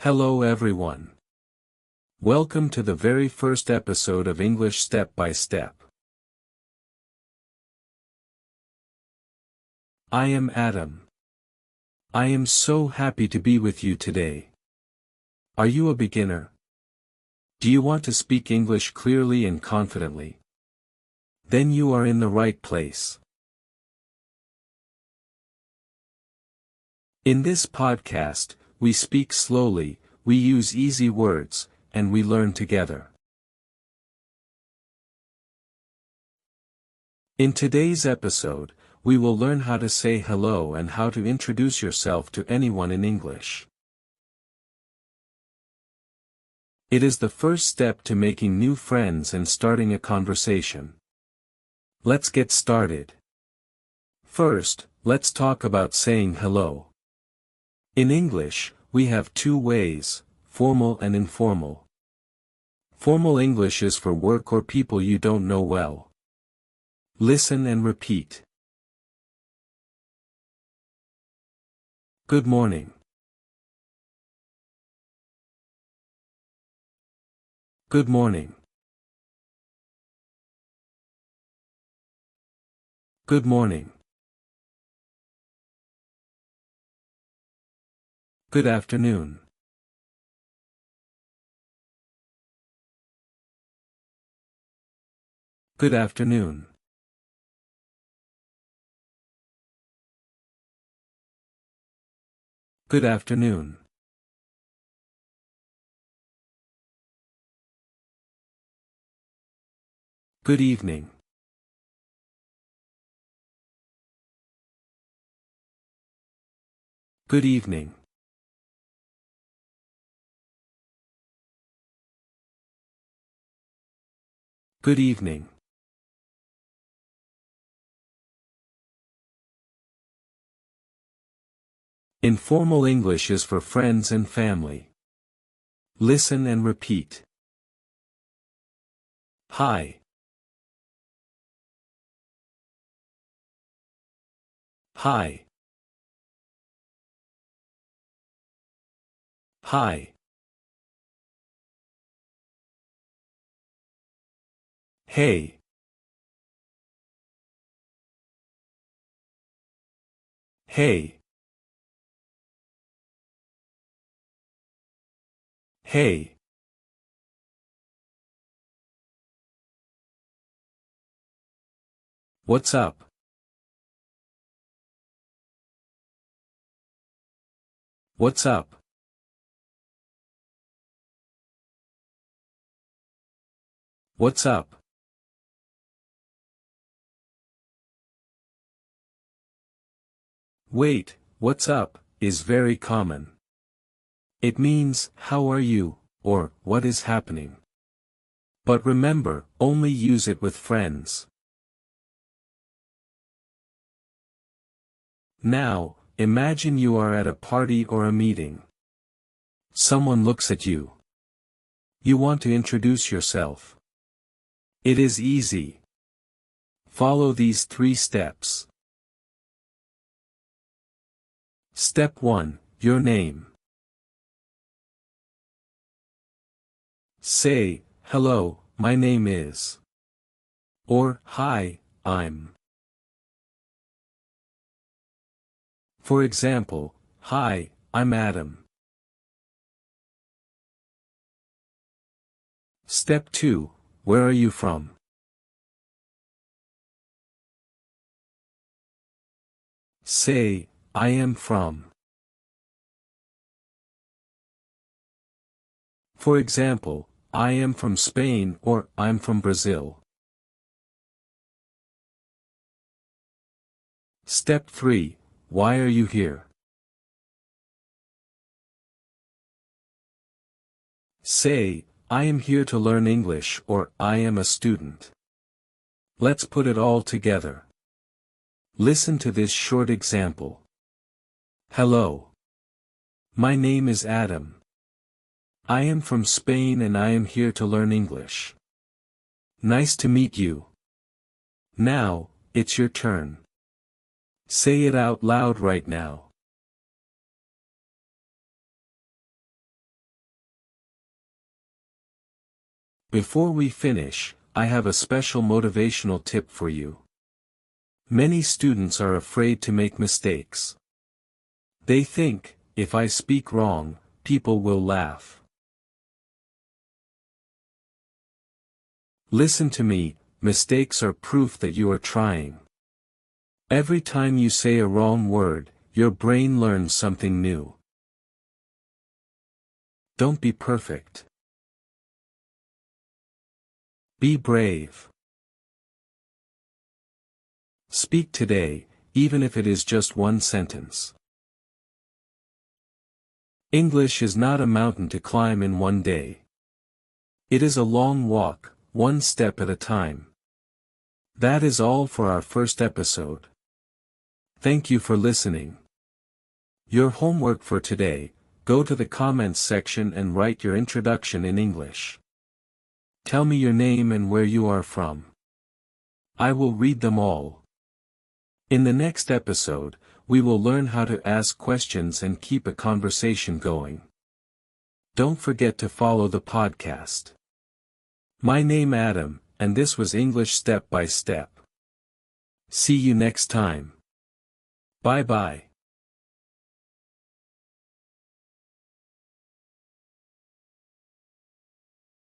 Hello everyone. Welcome to the very first episode of English Step by Step. I am Adam. I am so happy to be with you today. Are you a beginner? Do you want to speak English clearly and confidently? Then you are in the right place. In this podcast, we speak slowly, we use easy words, and we learn together. In today's episode, we will learn how to say hello and how to introduce yourself to anyone in English. It is the first step to making new friends and starting a conversation. Let's get started. First, let's talk about saying hello. In English, we have two ways, formal and informal. Formal English is for work or people you don't know well. Listen and repeat. Good morning. Good morning. Good morning. Good afternoon. Good afternoon. Good afternoon. Good evening. Good evening. Good evening. Informal English is for friends and family. Listen and repeat. Hi. Hi. Hi. Hey. Hey. Hey. What's up? What's up? What's up? Wait, what's up, is very common. It means, how are you, or, what is happening? But remember, only use it with friends. Now, imagine you are at a party or a meeting. Someone looks at you. You want to introduce yourself. It is easy. Follow these 3 steps. Step 1, your name. Say, hello, my name is. Or, hi, I'm. For example, hi, I'm Adam. Step 2, where are you from? Say, I am from. For example, I am from Spain or I'm from Brazil. Step 3, why are you here? Say, I am here to learn English or I am a student. Let's put it all together. Listen to this short example. Hello. My name is Adam. I am from Spain and I am here to learn English. Nice to meet you. Now, it's your turn. Say it out loud right now. Before we finish, I have a special motivational tip for you. Many students are afraid to make mistakes. They think, if I speak wrong, people will laugh. Listen to me, mistakes are proof that you are trying. Every time you say a wrong word, your brain learns something new. Don't be perfect. Be brave. Speak today, even if it is just one sentence. English is not a mountain to climb in one day. It is a long walk, one step at a time. That is all for our first episode. Thank you for listening. Your homework for today: go to the comments section and write your introduction in English. Tell me your name and where you are from. I will read them all. In the next episode, we will learn how to ask questions and keep a conversation going. Don't forget to follow the podcast. My name Adam, and this was English Step by Step. See you next time. Bye bye.